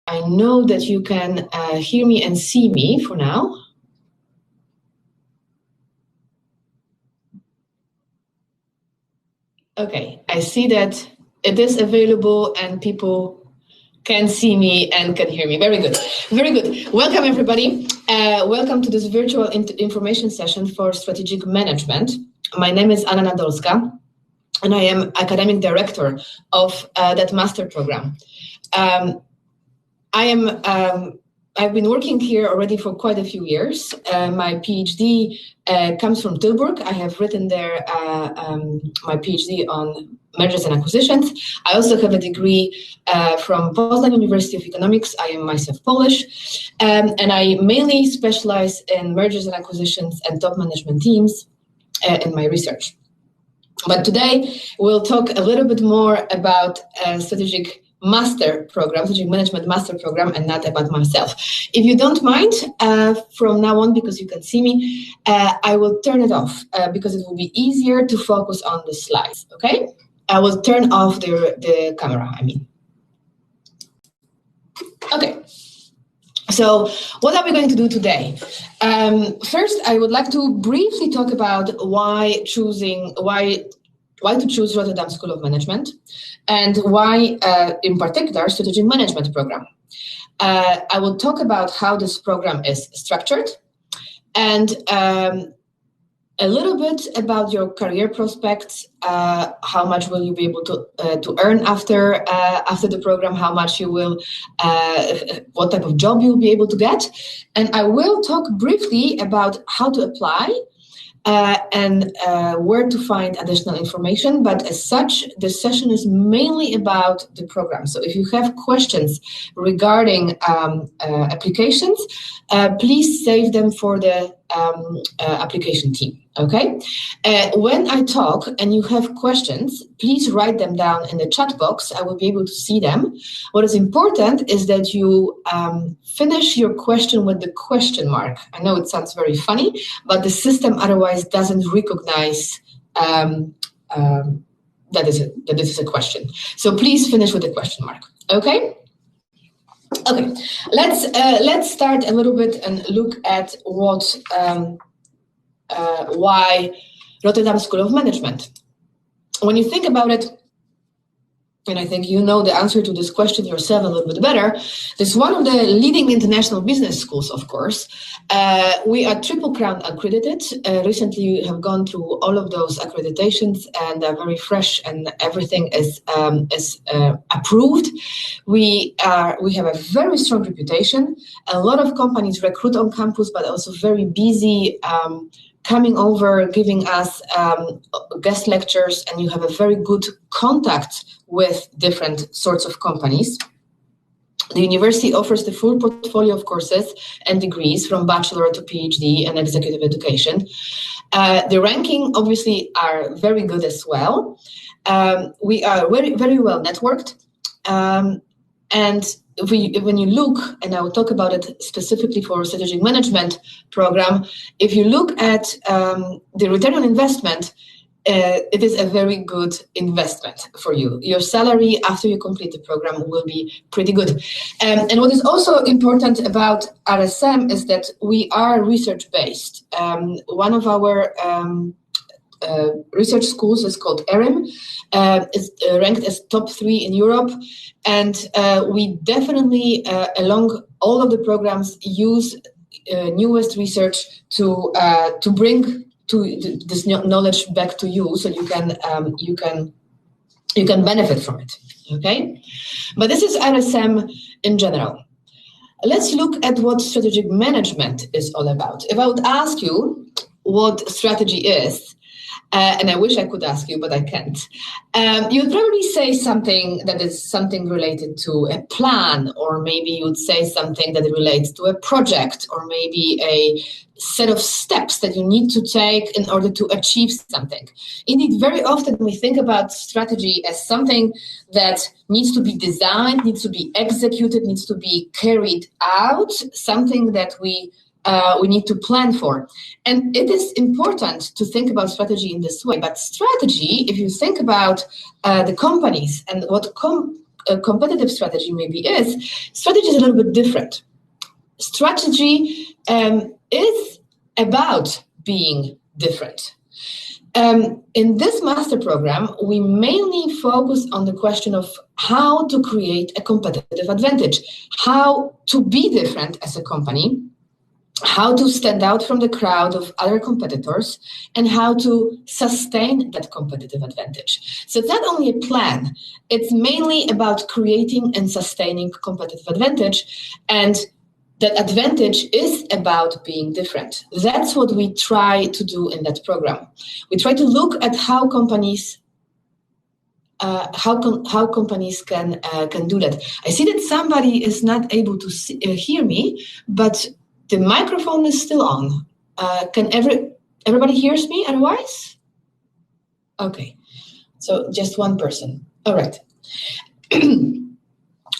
I know that you can hear me and see me for now. Okay, I see that it is available and people can see me and can hear me. Very good. Very good. Welcome, everybody. Welcome to this virtual information session for strategic management. My name is Anna Nadolska, and I am academic director of that master program. I've been working here already for quite a few years. My PhD comes from Tilburg. I have written there my PhD on mergers and acquisitions. I also have a degree from Poznań University of Economics. I am myself Polish, and I mainly specialize in mergers and acquisitions and top management teams in my research. But today we'll talk a little bit more about strategic management master program, and not about myself. If you don't mind, from now on, because you can see me, I will turn it off because it will be easier to focus on the slides. Okay, I will turn off the camera. Okay. So what are we going to do today? First, I would like to briefly talk about why to choose Rotterdam School of Management, and why, in particular, strategic management program. I will talk about how this program is structured, and a little bit about your career prospects. How much will you be able to earn after the program? How much you will, what type of job you'll be able to get, and I will talk briefly about how to apply. And where to find additional information. But as such, this session is mainly about the program. So if you have questions regarding applications, please save them for the application team. Okay? When I talk and you have questions, please write them down in the chat box. I will be able to see them. What is important is that you finish your question with the question mark. I know it sounds very funny, but the system otherwise doesn't recognize that this is a question. So please finish with the question mark. Okay? Okay. Let's start a little bit and look at what why Rotterdam School of Management. When you think about it, and I think you know the answer to this question yourself a little bit better, this is one of the leading international business schools, of course. We are Triple Crown accredited. Recently, we have gone through all of those accreditations, and are very fresh, and everything is approved. We have a very strong reputation. A lot of companies recruit on campus, but also very busy coming over, giving us guest lectures, and you have a very good contact with different sorts of companies. The university offers the full portfolio of courses and degrees from bachelor to PhD and executive education. The ranking obviously are very good as well. We are very, very well networked. And when you look, and I will talk about it specifically for strategic management program, if you look at the return on investment, it is a very good investment for you. Your salary after you complete the program will be pretty good. And what is also important about RSM is that we are research-based. One of our research schools is called RSM. It's ranked as top 3 in Europe. And we definitely, along all of the programs, use newest research to bring this knowledge back to you, so you can benefit from it. Okay, but this is RSM in general. Let's look at what strategic management is all about. If I would ask you what strategy is, and I wish I could ask you, but I can't. You'd probably say something that is something related to a plan, or maybe you'd say something that relates to a project, or maybe a set of steps that you need to take in order to achieve something. Indeed, very often we think about strategy as something that needs to be designed, needs to be executed, needs to be carried out, something that we need to plan for. And it is important to think about strategy in this way. But strategy, if you think about the companies and what a competitive strategy maybe is, strategy is a little bit different. Strategy is about being different. In this master program, we mainly focus on the question of how to create a competitive advantage, how to be different as a company, how to stand out from the crowd of other competitors, and how to sustain that competitive advantage. So it's not only a plan, it's mainly about creating and sustaining competitive advantage, and that advantage is about being different. That's what we try to do in that program. We try to look at how companies can do that. I see that somebody is not able to hear me, but the microphone is still on. Can everybody hears me otherwise? Okay, so just one person. All right.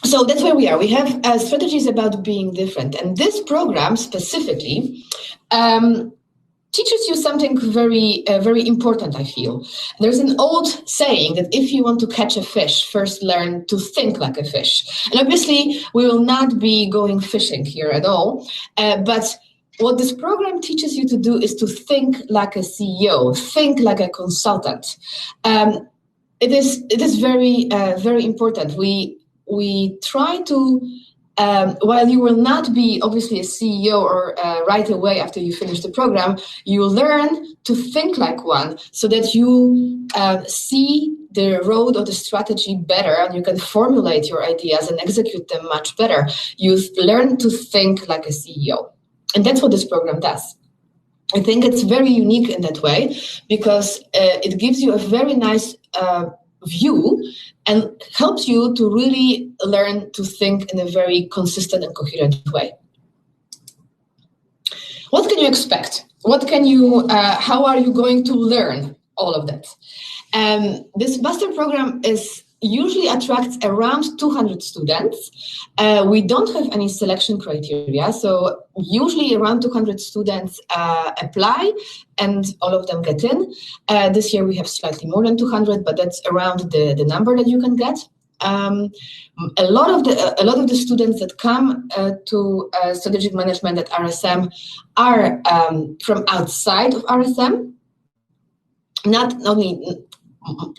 So that's where we are. We have strategies about being different. And this program specifically teaches you something very important, I feel. There's an old saying that if you want to catch a fish, first learn to think like a fish. And obviously, we will not be going fishing here at all. But what this program teaches you to do is to think like a CEO, think like a consultant. It is very important. We try to, while you will not be obviously a CEO or right away after you finish the program, you learn to think like one so that you see the road or the strategy better and you can formulate your ideas and execute them much better. You learn to think like a CEO. And that's what this program does. I think it's very unique in that way because it gives you a very nice view and helps you to really learn to think in a very consistent and coherent way. What can you expect? What can you, how are you going to learn all of that? This master program usually attracts around 200 students. We don't have any selection criteria, so usually around 200 students apply and all of them get in. This year we have slightly more than 200, but that's around the number that you can get. A lot of the students that come to strategic management at RSM are from outside of RSM, not only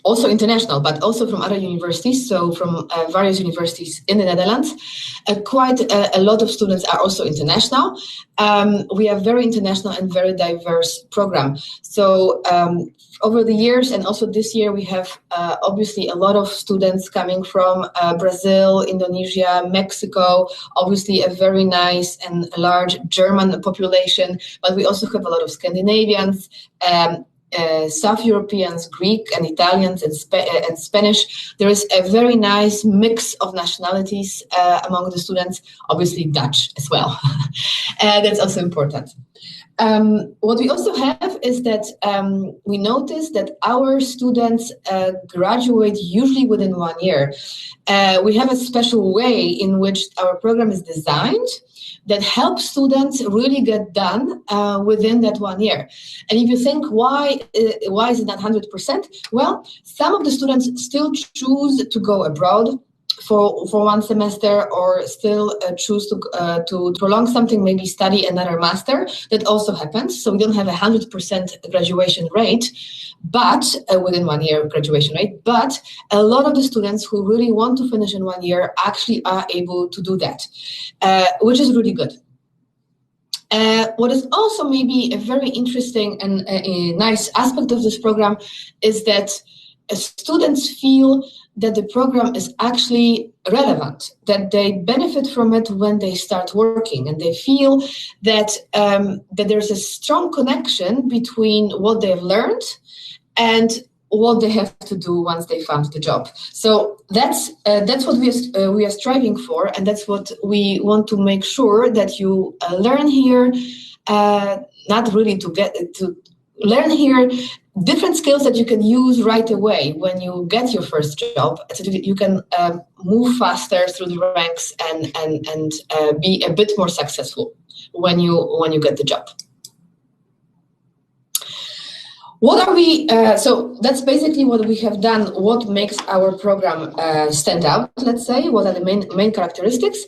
also international, but also from other universities, so from various universities in the Netherlands. Quite a lot of students are also international. We have very international and very diverse program. So over the years, and also this year, we have obviously a lot of students coming from Brazil, Indonesia, Mexico, obviously a very nice and large German population, but we also have a lot of Scandinavians, South Europeans, Greek and Italians and Spanish. There is a very nice mix of nationalities among the students, obviously Dutch as well. That's also important. What we also have is that we notice that our students graduate usually within 1 year. We have a special way in which our program is designed that helps students really get done within that 1 year. And if you think, why is it not 100%? Well, some of the students still choose to go abroad for 1 semester, or still choose to prolong something, maybe study another master. That also happens. So we don't have a 100% graduation rate, but within 1 year graduation rate. But a lot of the students who really want to finish in 1 year actually are able to do that, which is really good. What is also maybe a very interesting and a nice aspect of this program is that students feel that the program is actually relevant, that they benefit from it when they start working, and they feel that that there's a strong connection between what they've learned and what they have to do once they found the job. So that's what we are striving for, and that's what we want to make sure that you learn here. Not really to learn here different skills that you can use right away when you get your first job, so that you can move faster through the ranks and be a bit more successful when you get the job. What are we, so that's basically what we have done, what makes our program stand out, let's say, what are the main characteristics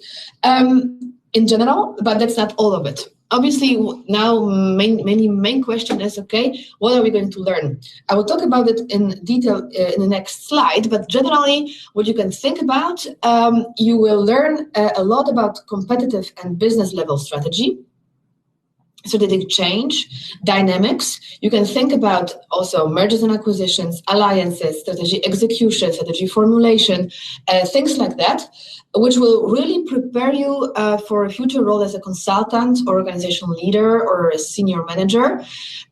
in general, but that's not all of it. Obviously, now main question is, okay, what are we going to learn? I will talk about it in detail in the next slide, but generally, what you can think about, you will learn a lot about competitive and business level strategy, strategic change, dynamics. You can think about also mergers and acquisitions, alliances, strategy execution, strategy formulation, things like that, which will really prepare you for a future role as a consultant or organizational leader or a senior manager.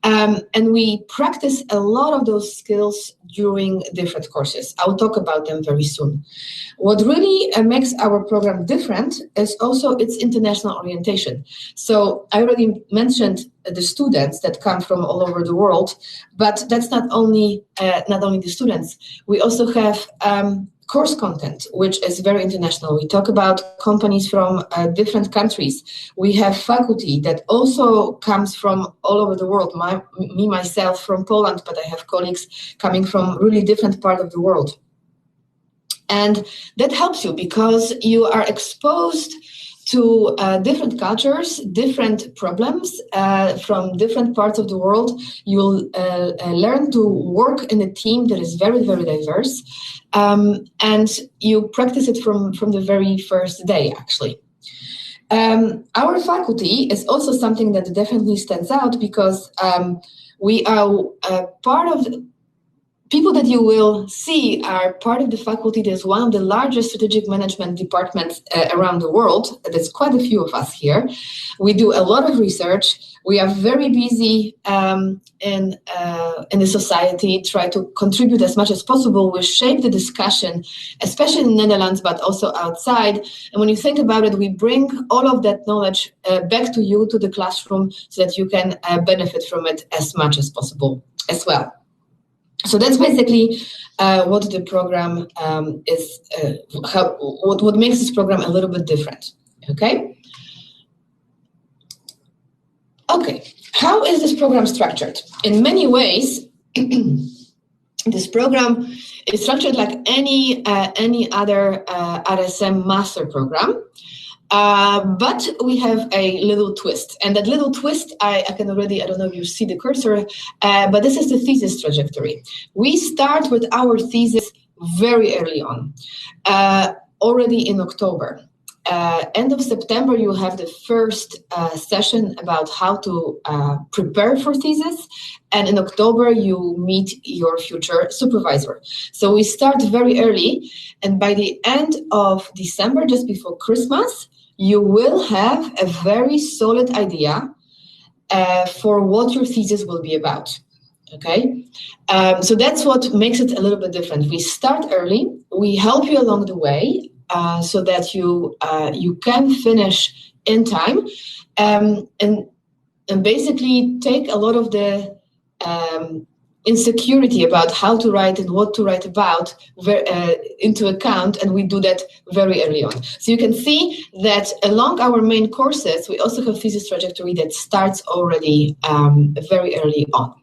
And we practice a lot of those skills during different courses. I'll talk about them very soon. What really makes our program different is also its international orientation. So I already mentioned the students that come from all over the world, but that's not only the students. We also have course content, which is very international. We talk about companies from different countries. We have faculty that also comes from all over the world. Myself from Poland, but I have colleagues coming from really different part of the world. And that helps you because you are exposed to different cultures, different problems from different parts of the world. You'll learn to work in a team that is very, very diverse. And you practice it from the very first day, actually. Our faculty is also something that definitely stands out because we are part of people that you will see are part of the faculty. There's one of the largest strategic management departments around the world. There's quite a few of us here. We do a lot of research. We are very busy in the society, try to contribute as much as possible. We shape the discussion, especially in the Netherlands, but also outside. And when you think about it, we bring all of that knowledge back to you, to the classroom, so that you can benefit from it as much as possible as well. So that's basically what the program is, what makes this program a little bit different, okay? Okay, how is this program structured? In many ways, this program is structured like any other RSM master program. But we have a little twist, and that little twist, I can already, I don't know if you see the cursor, but this is the thesis trajectory. We start with our thesis very early on, already in October. End of September, you have the first session about how to prepare for thesis, and in October, you meet your future supervisor. So we start very early, and by the end of December, just before Christmas, you will have a very solid idea for what your thesis will be about, okay? So that's what makes it a little bit different. We start early, we help you along the way so that you can finish in time and basically take a lot of the insecurity about how to write and what to write about into account, and we do that very early on. So you can see that along our main courses, we also have thesis trajectory that starts already very early on.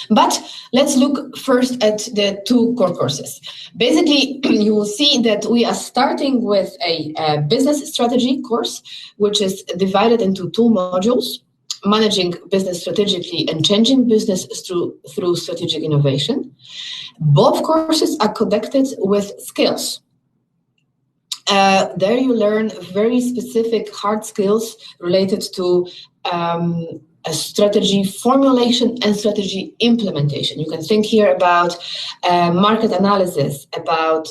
But let's look first at the two core courses. Basically, you will see that we are starting with a business strategy course, which is divided into two modules: managing business strategically and changing business through strategic innovation. Both courses are connected with skills. There you learn very specific hard skills related to a strategy formulation and strategy implementation. You can think here about market analysis, about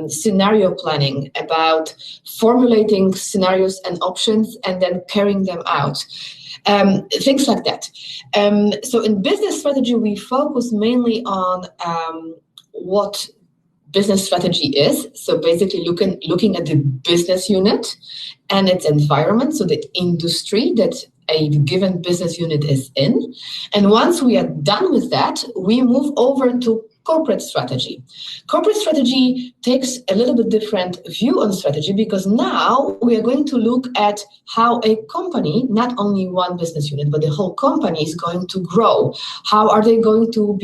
scenario planning, about formulating scenarios and options and then carrying them out. Things like that. So in business strategy, we focus mainly on what business strategy is. So basically looking at the business unit and its environment, so the industry that a given business unit is in. And once we are done with that, we move over to corporate strategy. Corporate strategy takes a little bit different view on strategy because now we are going to look at how a company, not only one business unit, but the whole company is going to grow. How are they going to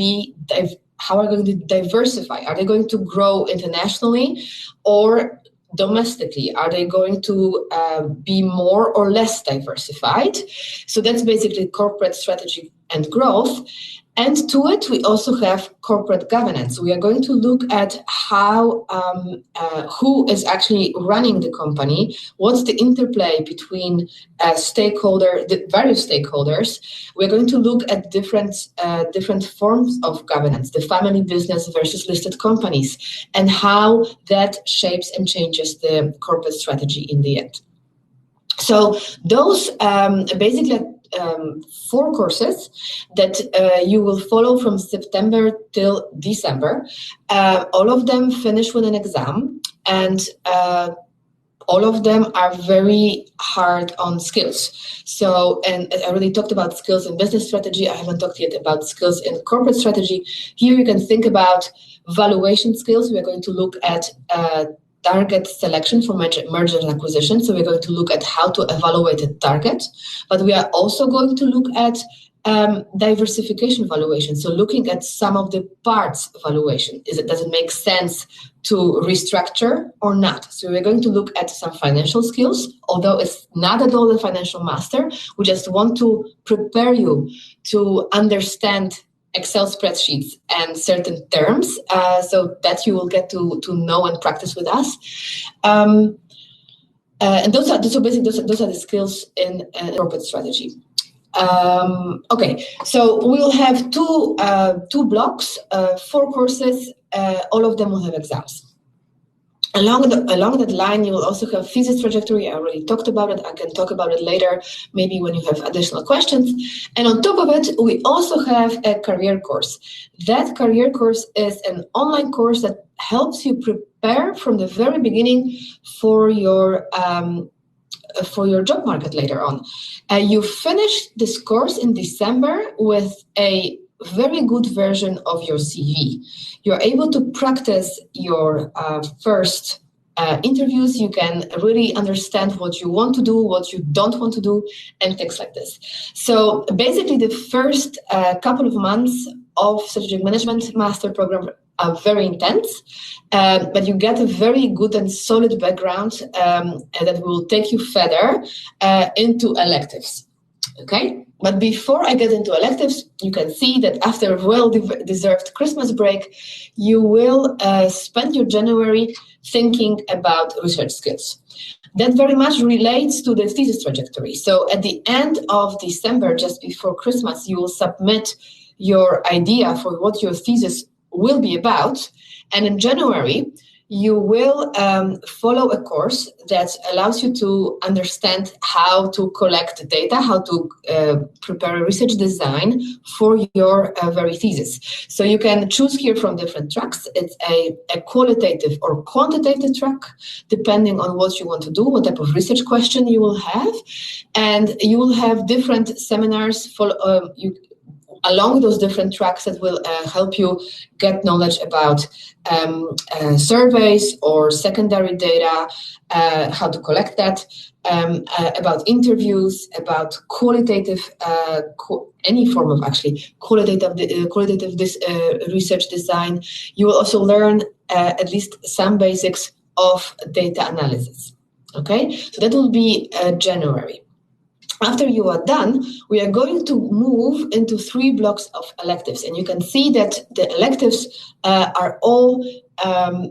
diversify? Are they going to grow internationally or domestically? Are they going to be more or less diversified? So that's basically corporate strategy and growth. And to it, we also have corporate governance. We are going to look at how, who is actually running the company, what's the interplay between the various stakeholders. We're going to look at different forms of governance, the family business versus listed companies, and how that shapes and changes the corporate strategy in the end. So those basically 4 courses that you will follow from September till December. All of them finish with an exam, and all of them are very hard on skills. So, and I already talked about skills in business strategy. I haven't talked yet about skills in corporate strategy. Here you can think about valuation skills. We're going to look at target selection for merger and acquisition. So we're going to look at how to evaluate a target, but we are also going to look at diversification valuation. So looking at some of the parts valuation. Does it make sense to restructure or not? So we're going to look at some financial skills, although it's not at all a financial master. We just want to prepare you to understand Excel spreadsheets and certain terms, so that you will get to know and practice with us. And those are the skills in corporate strategy. Okay, so we'll have two blocks, 4 courses. All of them will have exams. Along that line, you will also have thesis trajectory. I already talked about it. I can talk about it later, maybe when you have additional questions. And on top of it, we also have a career course. That career course is an online course that helps you prepare from the very beginning for your job market later on. You finish this course in December with a very good version of your CV. You're able to practice your first interviews. You can really understand what you want to do, what you don't want to do, and things like this. So basically the first couple of months of Strategic Management Master Program are very intense, but you get a very good and solid background that will take you further into electives. Okay, but before I get into electives, you can see that after a well-deserved Christmas break, you will spend your January thinking about research skills. That very much relates to the thesis trajectory. So at the end of December, just before Christmas, you will submit your idea for what your thesis will be about. And in January, you will follow a course that allows you to understand how to collect data, how to prepare a research design for your very thesis. So you can choose here from different tracks. It's a qualitative or quantitative track, depending on what you want to do, what type of research question you will have. And you will have different seminars along those different tracks that will help you get knowledge about surveys or secondary data, how to collect that, about interviews, about qualitative, any form of actually qualitative research design. You will also learn at least some basics of data analysis. Okay, so that will be January. After you are done, we are going to move into 3 blocks of electives. And you can see that the electives are all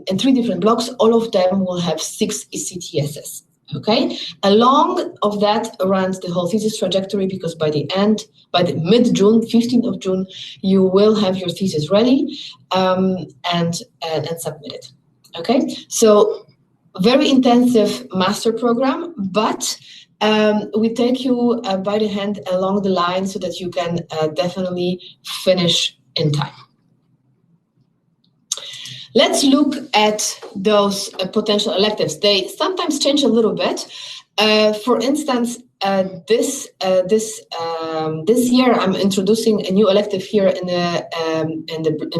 in 3 different blocks. All of them will have 6 ECTSs. Okay? Along of that runs the whole thesis trajectory, because by the mid-June, 15th of June, you will have your thesis ready and submit it. Okay? So very intensive master program, but we take you by the hand along the line so that you can definitely finish in time. Let's look at those potential electives. They sometimes change a little bit. For instance, this year I'm introducing a new elective here in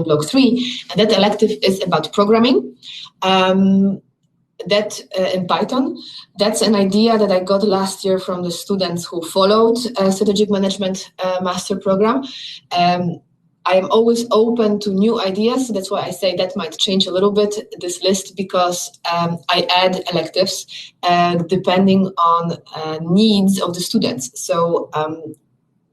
block 3, and that elective is about programming. That in Python. That's an idea that I got last year from the students who followed strategic management master program. I am always open to new ideas. That's why I say that might change a little bit, this list, because I add electives depending on needs of the students. So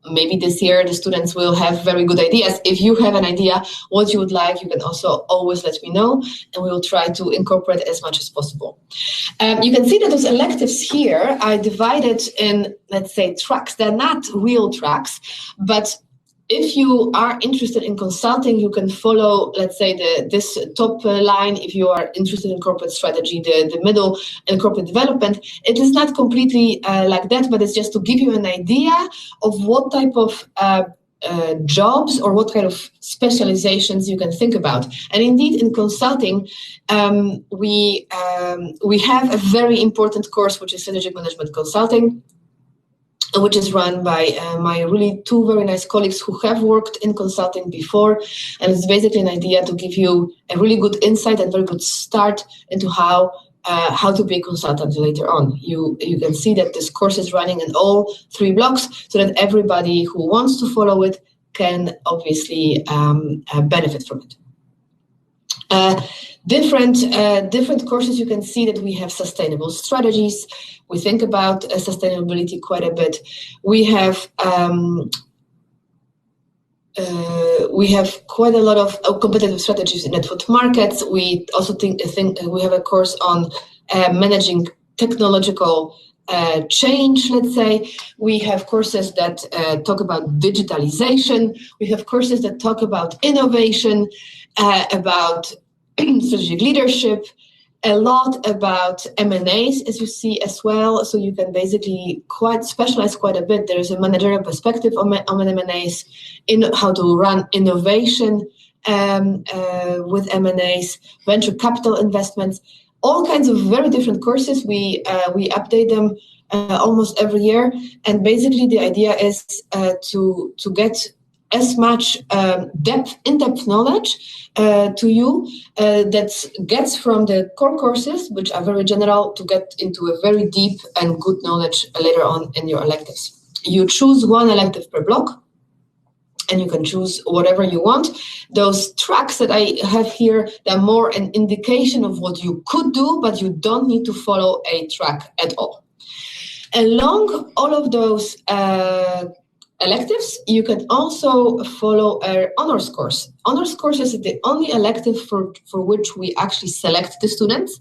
maybe this year the students will have very good ideas. If you have an idea what you would like, you can also always let me know, and we will try to incorporate as much as possible. You can see that those electives here are divided in, let's say, tracks. They're not real tracks, but if you are interested in consulting, you can follow, let's say, this top line. If you are interested in corporate strategy, the middle and corporate development, it is not completely like that, but it's just to give you an idea of what type of jobs or what kind of specializations you can think about. And indeed, in consulting, we have a very important course, which is strategic management consulting, which is run by my really two very nice colleagues who have worked in consulting before. And it's basically an idea to give you a really good insight and very good start into how to be a consultant later on. You can see that this course is running in all 3 blocks so that everybody who wants to follow it can obviously benefit from it. Different courses, you can see that we have sustainable strategies. We think about sustainability quite a bit. We have quite a lot of competitive strategies in network markets. We also think we have a course on managing technological change, let's say. We have courses that talk about digitalization. We have courses that talk about innovation, about strategic leadership, a lot about M&As, as you see as well. So you can basically quite specialize quite a bit. There is a managerial perspective on M&As, in how to run innovation with M&As, venture capital investments, all kinds of very different courses. We update them almost every year. And basically the idea is to get as much in-depth knowledge to you that gets from the core courses, which are very general, to get into a very deep and good knowledge later on in your electives. You choose 1 elective per block, and you can choose whatever you want. Those tracks that I have here, they're more an indication of what you could do, but you don't need to follow a track at all. Along all of those electives, you can also follow an honors course. Honors course is the only elective for which we actually select the students.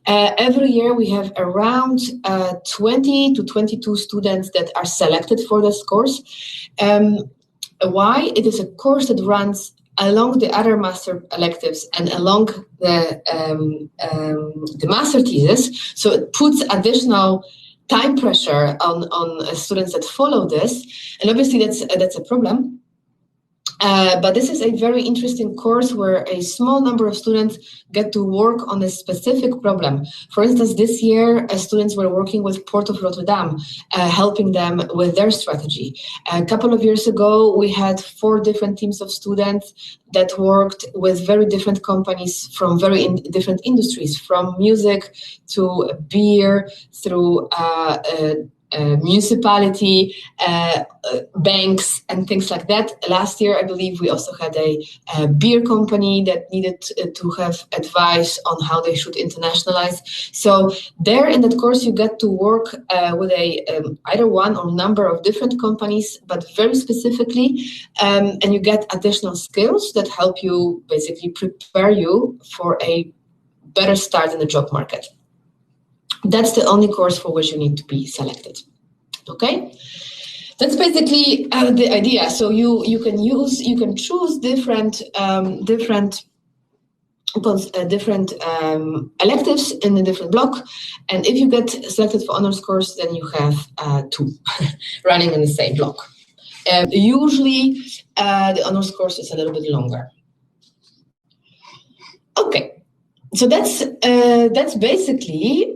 Every year we have around 20 to 22 students that are selected for this course. Why? It is a course that runs along the other master electives and along the master thesis, so it puts additional time pressure on students that follow this, and obviously that's a problem. But this is a very interesting course where a small number of students get to work on a specific problem. For instance, this year, students were working with Port of Rotterdam, helping them with their strategy. A couple of years ago, we had 4 different teams of students that worked with very different companies from very different industries, from music to beer, through municipality, banks, and things like that. Last year, I believe we also had a beer company that needed to have advice on how they should internationalize. So there in that course, you get to work with either one or number of different companies, but very specifically, and you get additional skills that help you basically prepare you for a better start in the job market. That's the only course for which you need to be selected. Okay, that's basically the idea. So you can choose different electives in a different block, and if you get selected for honors course, then you have 2 running in the same block. Usually, the honors course is a little bit longer. Okay. So that's basically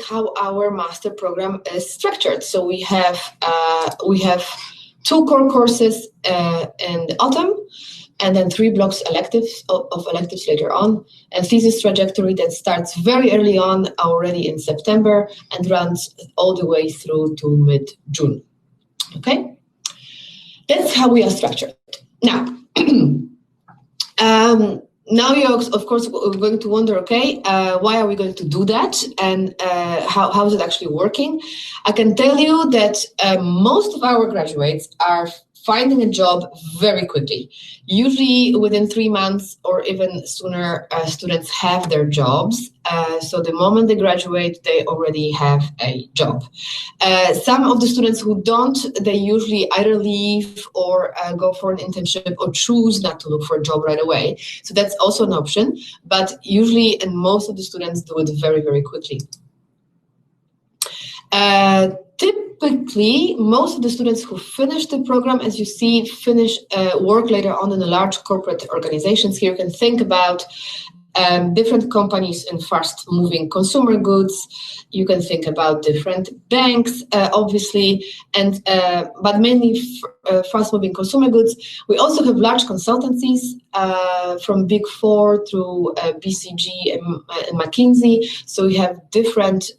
how our master program is structured. So we have 2 core courses in the autumn, and then 3 blocks of electives later on, and thesis trajectory that starts very early on, already in September, and runs all the way through to mid-June. Okay, that's how we are structured. Now. Now you're, of course, going to wonder, okay, why are we going to do that, and how is it actually working? I can tell you that most of our graduates are finding a job very quickly. Usually within 3 months or even sooner, students have their jobs. So the moment they graduate, they already have a job. Some of the students who don't, they usually either leave or go for an internship or choose not to look for a job right away. So that's also an option, but usually, and most of the students do it very, very quickly. Typically, most of the students who finish the program, as you see, work later on in the large corporate organizations. Here you can think about different companies in fast-moving consumer goods. You can think about different banks, obviously, and but mainly fast-moving consumer goods. We also have large consultancies from Big Four through BCG and McKinsey. So we have different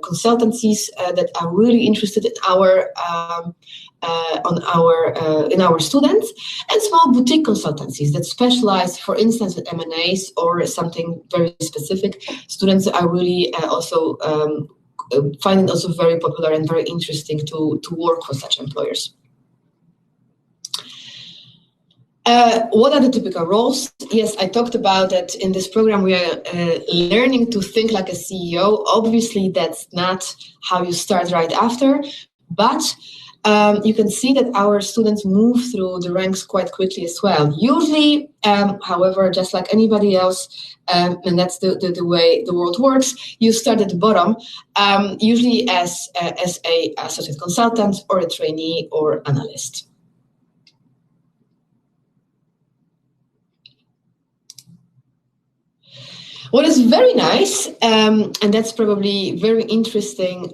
consultancies that are really interested in in our students, and small boutique consultancies that specialize, for instance, in M&As or something very specific. Students are really also find it also very popular and very interesting to work for such employers. What are the typical roles? Yes, I talked about that in this program. We are learning to think like a CEO. Obviously, that's not how you start right after, but you can see that our students move through the ranks quite quickly as well. Usually, however, just like anybody else, and that's the way the world works, you start at the bottom, usually as a associate consultant or a trainee or analyst. What is very nice, and that's probably very interesting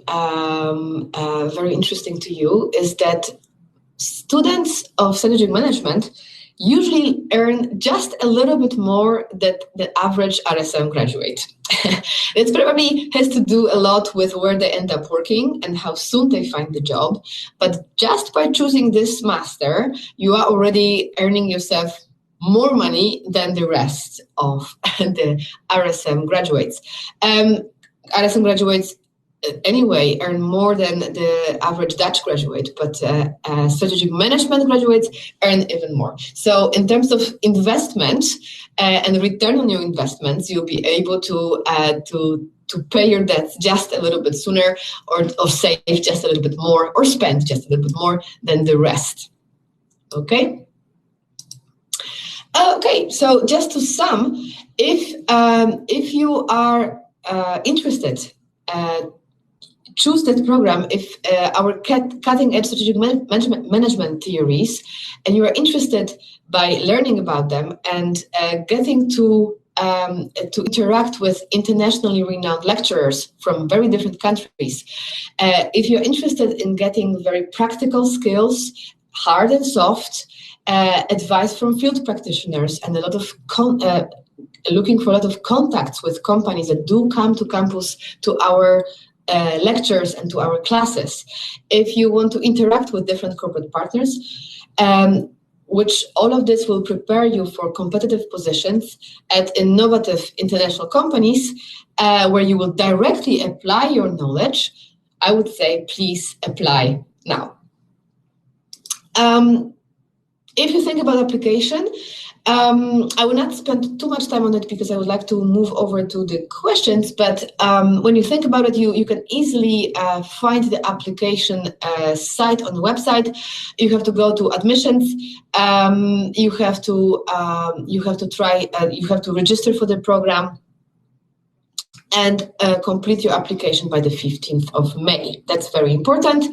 to you, is that students of strategic management usually earn just a little bit more than the average RSM graduate. It probably has to do a lot with where they end up working and how soon they find the job. But just by choosing this master, you are already earning yourself more money than the rest of the RSM graduates. RSM graduates anyway earn more than the average Dutch graduate, but strategic management graduates earn even more. So in terms of investment and return on your investments, you'll be able to pay your debts just a little bit sooner, or save just a little bit more, or spend just a little bit more than the rest. Okay? Okay, so just to sum, if you are interested, choose that program. If our cutting-edge strategic management theories, and you are interested by learning about them and getting to interact with internationally renowned lecturers from very different countries, if you're interested in getting very practical skills, hard and soft, advice from field practitioners, and a lot of looking for a lot of contacts with companies that do come to campus to our lectures and to our classes. If you want to interact with different corporate partners, which all of this will prepare you for competitive positions at innovative international companies, where you will directly apply your knowledge, I would say please apply now. If you think about application, I will not spend too much time on it because I would like to move over to the questions. But when you think about it, you can easily find the application site on the website. You have to go to admissions. You have to register for the program. and complete your application by the 15th of May. That's very important.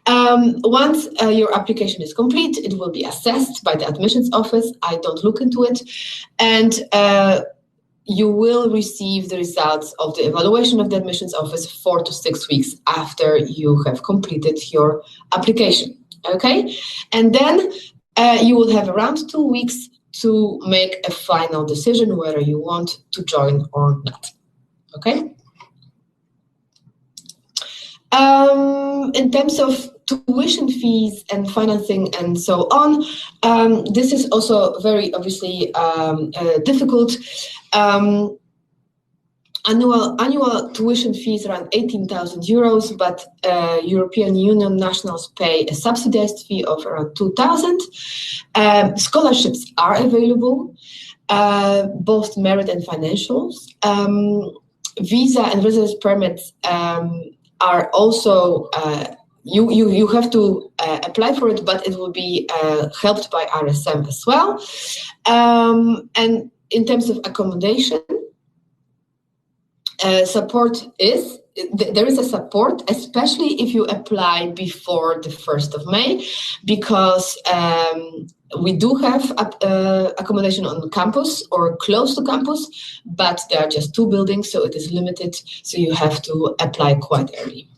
Once your application is complete, it will be assessed by the admissions office. I don't look into it. And you will receive the results of the evaluation of the admissions office 4 to 6 weeks after you have completed your application. Okay? And then you will have around 2 weeks to make a final decision whether you want to join or not. Okay. In terms of tuition fees and financing and so on, this is also very obviously difficult. Annual tuition fees around 18,000 euros, but European Union nationals pay a subsidized fee of around 2,000. Scholarships are available, both merit and financials. Visa and residence permits are also, you have to apply for it, but it will be helped by RSM as well. And in terms of accommodation, support is, there is a support, especially if you apply before the 1st of May, because we do have accommodation on campus or close to campus, but there are just 2 buildings, so it is limited, so you have to apply quite early.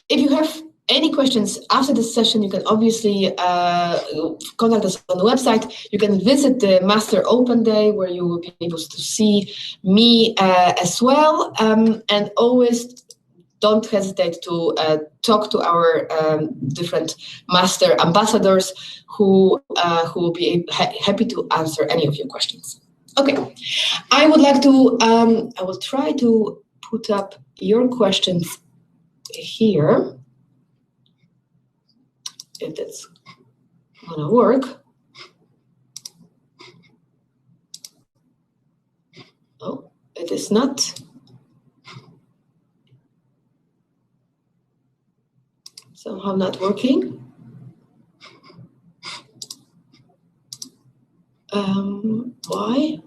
If you have any questions after this session, you can obviously contact us on the website. You can visit the Master Open Day, where you will be able to see me as well. And always don't hesitate to talk to our different Master ambassadors who will be happy to answer any of your questions. Okay, I would like to, I will try to put up your questions here, if that's gonna work. Oh, it is not. Somehow not working. Why?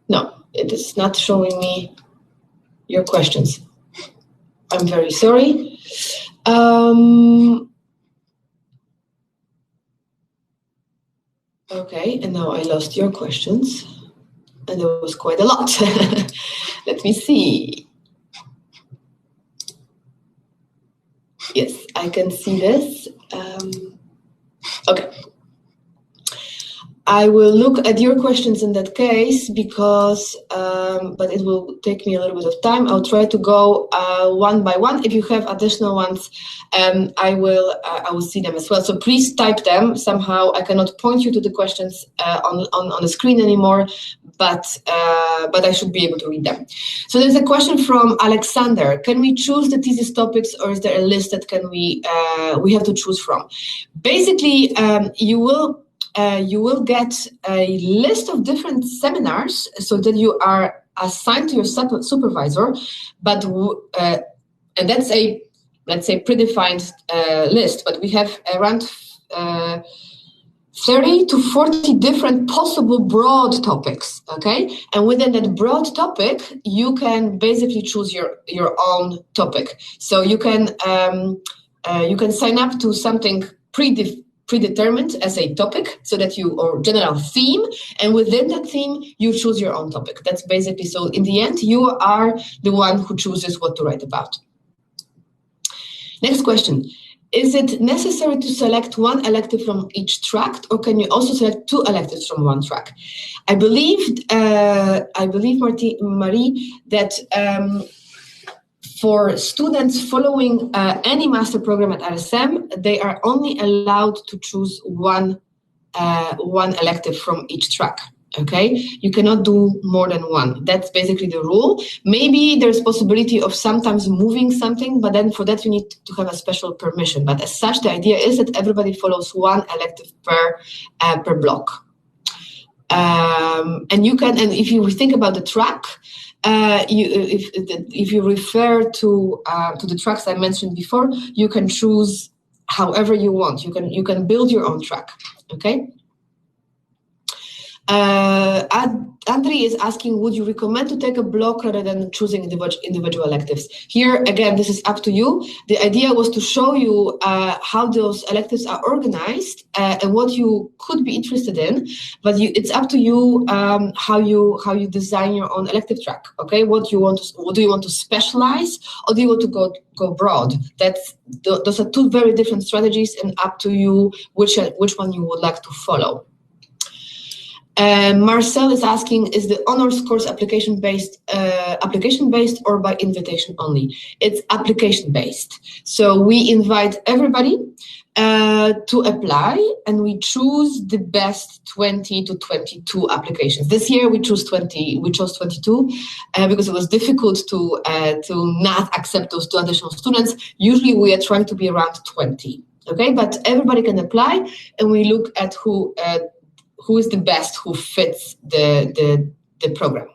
No, it is not showing me your questions. I'm very sorry. Okay, and now I lost your questions, and there was quite a lot. Let me see. Yes, I can see this. Okay. I will look at your questions in that case, because, but it will take me a little bit of time. I'll try to go one by one. If you have additional ones, I will see them as well. So please type them. Somehow I cannot point you to the questions on the screen anymore, but I should be able to read them. So there's a question from Alexander. Can we choose the thesis topics, or is there a list that we have to choose from? Basically, you will get a list of different seminars so that you are assigned to your supervisor, but and that's a, let's say, predefined list, but we have around 30 to 40 different possible broad topics, okay? And within that broad topic, you can basically choose your own topic. So you can sign up to something predetermined as a topic, so that or general theme, and within that theme you choose your own topic. That's basically, so in the end you are the one who chooses what to write about. Next question: is it necessary to select one elective from each track, or can you also select 2 electives from one track? I believe Marie, that for students following any master program at RSM, they are only allowed to choose one elective from each track, okay? You cannot do more than one. That's basically the rule. Maybe there's possibility of sometimes moving something, but then for that you need to have a special permission. But as such, the idea is that everybody follows one elective per block. And if you think about the track, if you refer to the tracks I mentioned before, you can choose however you want. You can build your own track. Okay. Andri is asking, would you recommend to take a block rather than choosing individual electives? Here, again, this is up to you. The idea was to show you how those electives are organized and what you could be interested in, but it's up to you how you design your own elective track. Okay, what do you want to specialize, or do you want to go broad? Those are two very different strategies, and up to you which one you would like to follow. Marcel is asking, is the honors course application-based or by invitation only? It's application-based. So we invite everybody to apply, and we choose the best 20 to 22 applications. This year we chose 22 because it was difficult to not accept those 2 additional students. Usually we are trying to be around 20. Okay, but everybody can apply, and we look at who is the best, who fits the program.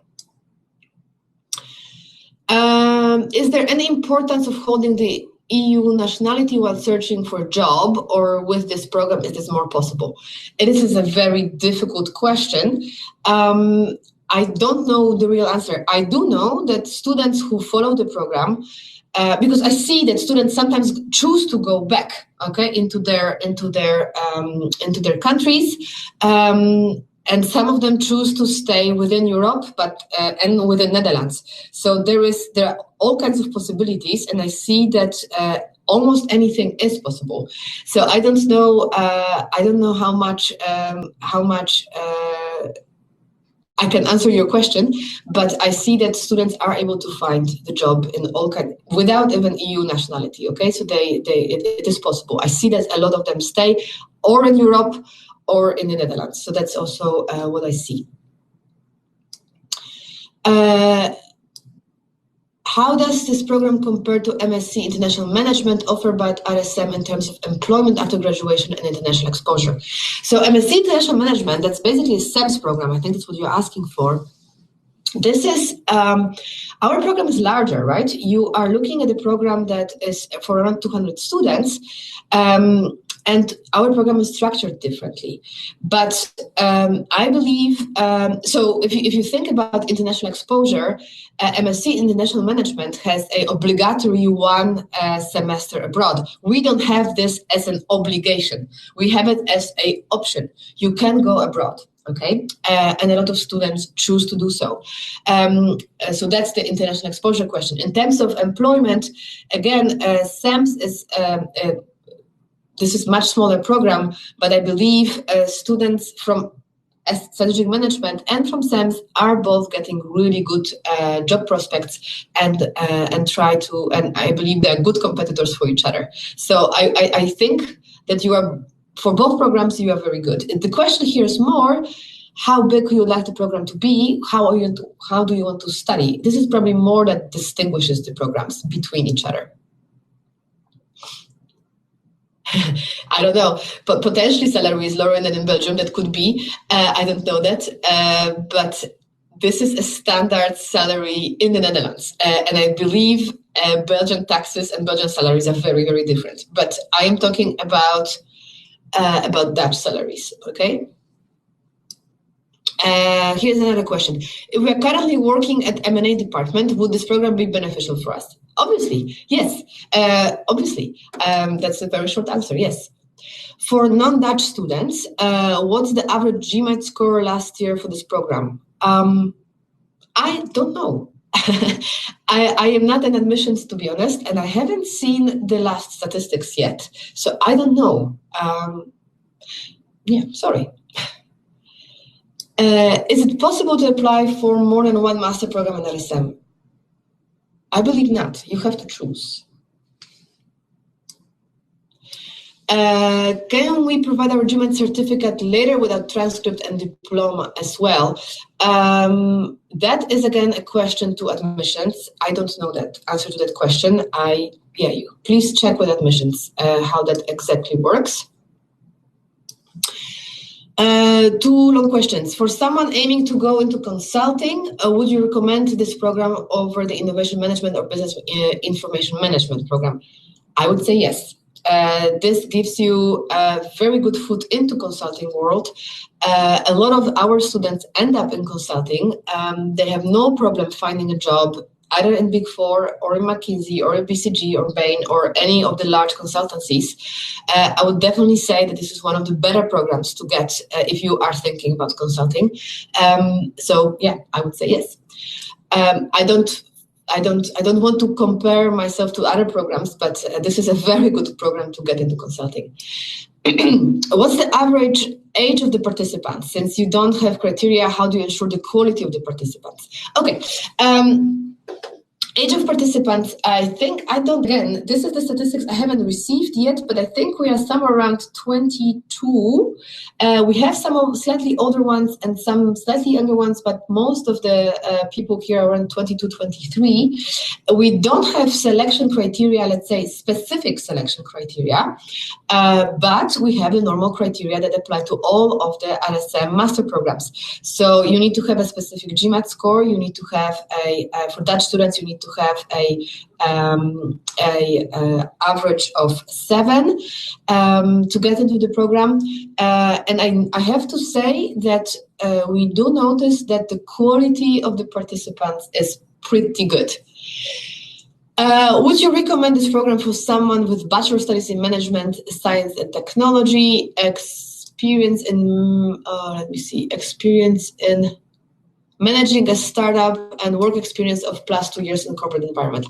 Is there any importance of holding the EU nationality while searching for a job, or with this program is this more possible? This is a very difficult question. I don't know the real answer. I do know that students who follow the program, because I see that students sometimes choose to go back, okay, into their countries, and some of them choose to stay within Europe, and within Netherlands. So there are all kinds of possibilities, and I see that almost anything is possible. So I don't know how much I can answer your question, but I see that students are able to find the job in without even EU nationality. Okay, so it is possible. I see that a lot of them stay or in Europe or in the Netherlands. So that's also what I see. How does this program compare to MSc International Management offered by RSM in terms of employment after graduation and international exposure? So MSc International Management, that's basically a SEMS program. I think that's what you're asking for. This is, our program is larger, right? You are looking at a program that is for around 200 students, and our program is structured differently. But I believe, so if you think about international exposure, MSc International Management has an obligatory 1 semester abroad. We don't have this as an obligation. We have it as an option. You can go abroad. Okay, and a lot of students choose to do so. So that's the international exposure question. In terms of employment, again, SEMS is this is much smaller program, but I believe students from strategic management and from SEMS are both getting really good job prospects, and I believe they're good competitors for each other. So I think that for both programs, you are very good. The question here is more, how big you would like the program to be? How do you want to study? This is probably more that distinguishes the programs between each other. I don't know, but potentially salary is lower than in Belgium. That could be. I don't know that, but this is a standard salary in the Netherlands, and I believe Belgian taxes and Belgian salaries are very, very different. But I am talking about Dutch salaries. Okay. Here's another question. If we are currently working at M&A department, would this program be beneficial for us? Obviously, yes. Obviously, that's a very short answer, yes. For non-Dutch students, what's the average GMAT score last year for this program? I don't know. I am not in admissions, to be honest, and I haven't seen the last statistics yet. So I don't know. Yeah, sorry. Is it possible to apply for more than one master program in RSM? I believe not. You have to choose. Can we provide our GMAT certificate later without transcript and diploma as well? That is again a question to admissions. I don't know that answer to that question. Please check with admissions how that exactly works. Two long questions. For someone aiming to go into consulting, would you recommend this program over the innovation management or business information management program? I would say yes. this gives you a very good foot into consulting world. A lot of our students end up in consulting. They have no problem finding a job either in Big Four or in McKinsey or in BCG or Bain or any of the large consultancies. I would definitely say that this is one of the better programs to get if you are thinking about consulting. So yeah, I would say yes. I don't want to compare myself to other programs, but this is a very good program to get into consulting. What's the average age of the participants? Since you don't have criteria, how do you ensure the quality of the participants? Okay. Age of participants, again, this is the statistics I haven't received yet, but I think we are somewhere around 22. We have some slightly older ones and some slightly younger ones, but most of the people here are around 22, 23. We don't have selection criteria, let's say specific selection criteria, but we have the normal criteria that apply to all of the RSM master programs. So you need to have a specific GMAT score, you need to have for Dutch students, you need to have a average of 7 to get into the program. And I have to say that we do notice that the quality of the participants is pretty good. Would you recommend this program for someone with bachelor studies in management, science and technology, experience in, experience in managing a startup and work experience of +2 years in corporate environment?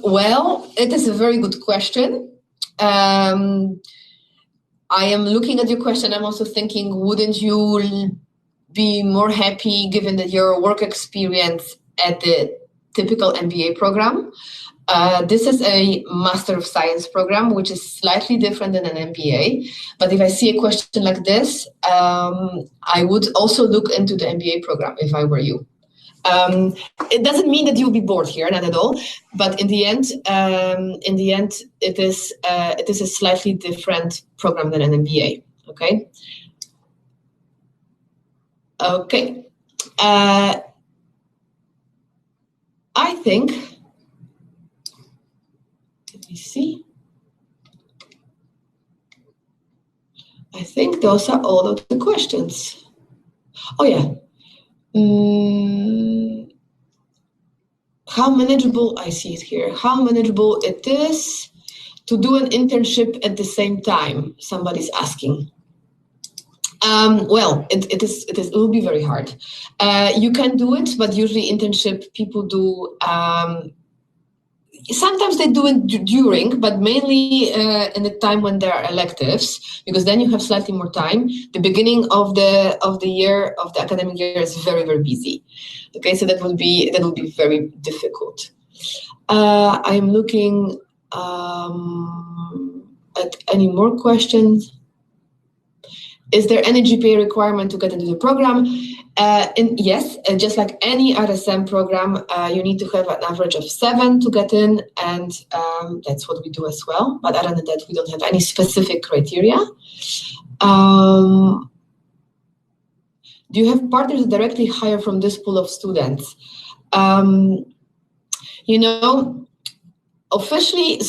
Well, it is a very good question. I am looking at your question. I'm also thinking, wouldn't you be more happy given that your work experience at the typical MBA program? This is a Master of Science program, which is slightly different than an MBA. But if I see a question like this, I would also look into the MBA program if I were you. It doesn't mean that you'll be bored here, not at all. But in the end, it is a slightly different program than an MBA. Okay. Okay. I think. Let me see. I think those are all of the questions. Oh yeah. How manageable, I see it here, how manageable it is to do an internship at the same time, somebody's asking. Well, it will be very hard. You can do it, but usually internship people do, sometimes they do it during, but mainly in the time when there are electives, because then you have slightly more time. The beginning of the year, of the academic year, is very, very busy. Okay, so that will be very difficult. I am looking at any more questions. Is there any GPA requirement to get into the program? Yes, just like any RSM program, you need to have an average of 7 to get in, and that's what we do as well. But other than that, we don't have any specific criteria. Do you have partners that directly hire from this pool of students? You know, officially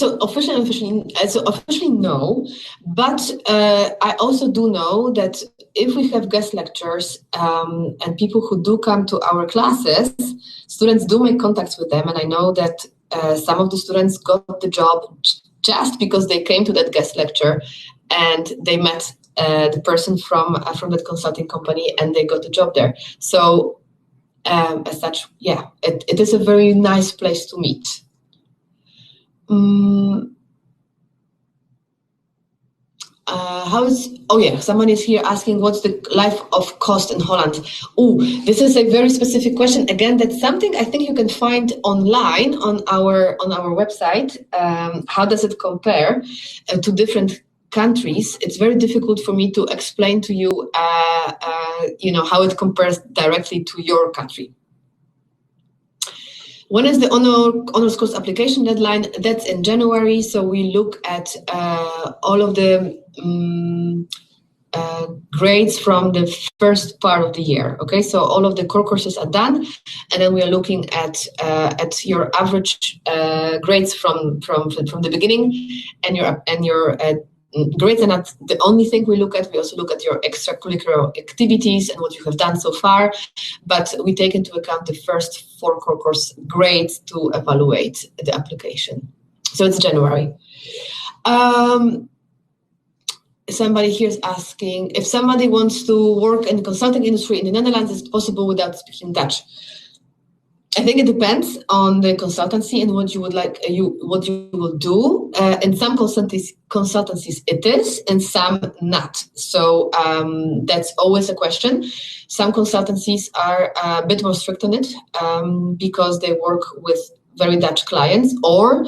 no, but I also do know that if we have guest lectures and people who do come to our classes, students do make contacts with them, and I know that some of the students got the job just because they came to that guest lecture and they met the person from that consulting company and they got the job there. So as such, yeah, it is a very nice place to meet. Somebody is here asking what's the life of cost in Holland. Oh, this is a very specific question. Again, that's something I think you can find online on our website. How does it compare to different countries? It's very difficult for me to explain to you, how it compares directly to your country. When is the honors course application deadline? That's in January. So we look at all of the grades from the first part of the year. Okay, so all of the core courses are done, and then we are looking at your average grades from the beginning, and your grades are not the only thing we look at. We also look at your extracurricular activities and what you have done so far, but we take into account the first 4 core course grades to evaluate the application. So it's January. Somebody here is asking if somebody wants to work in the consulting industry in the Netherlands, is it possible without speaking Dutch? I think it depends on the consultancy and what you would like, what you will do. In some consultancies it is, and some not. So that's always a question. Some consultancies are a bit more strict on it because they work with very Dutch clients, or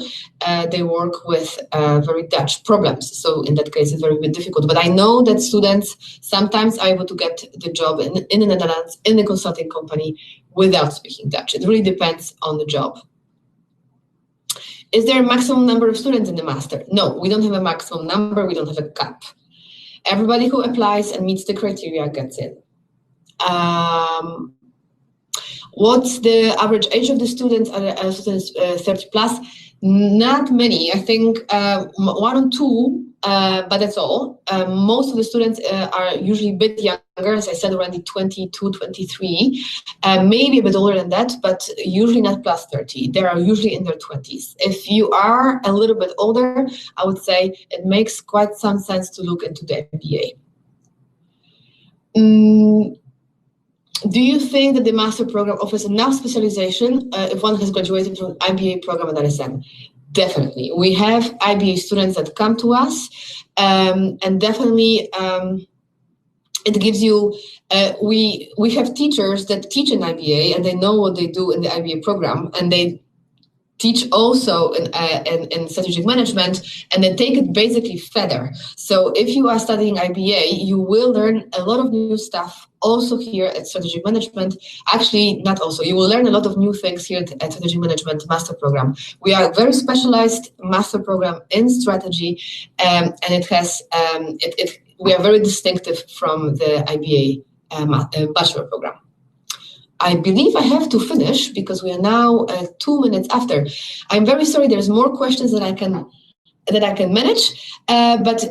they work with very Dutch problems. So in that case, it's very difficult. But I know that students sometimes are able to get the job in the Netherlands, in the consulting company, without speaking Dutch. It really depends on the job. Is there a maximum number of students in the master? No, we don't have a maximum number. We don't have a cap. Everybody who applies and meets the criteria gets in. What's the average age of the students? Are students 30 plus? Not many. I think 1 or 2, but that's all. Most of the students are usually a bit younger, as I said, around 22, 23, maybe a bit older than that, but usually not plus 30. They are usually in their 20s. If you are a little bit older, I would say it makes quite some sense to look into the MBA. Do you think that the master program offers enough specialization if one has graduated from an IBA program at RSM? Definitely. We have IBA students that come to us, and definitely it gives you, we have teachers that teach in IBA and they know what they do in the IBA program, and they teach also in strategic management, and then take it basically further. So if you are studying IBA, you will learn a lot of new stuff also here at strategic management. Actually, not also. You will learn a lot of new things here at strategic management master program. We are a very specialized master program in strategy, and it has we are very distinctive from the IBA bachelor program. I believe I have to finish because we are now 2 minutes after. I'm very sorry. There's more questions that I can manage, but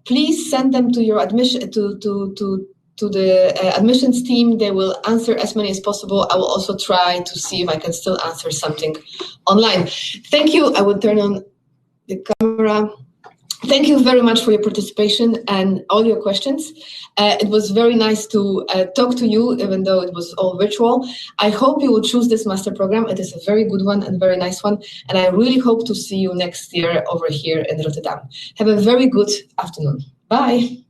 please send them to your admission to the admissions team. They will answer as many as possible. I will also try to see if I can still answer something online. Thank you. I will turn on the camera. Thank you very much for your participation and all your questions. It was very nice to talk to you, even though it was all virtual. I hope you will choose this master program. It is a very good one and very nice one. And I really hope to see you next year over here in Rotterdam. Have a very good afternoon. Bye.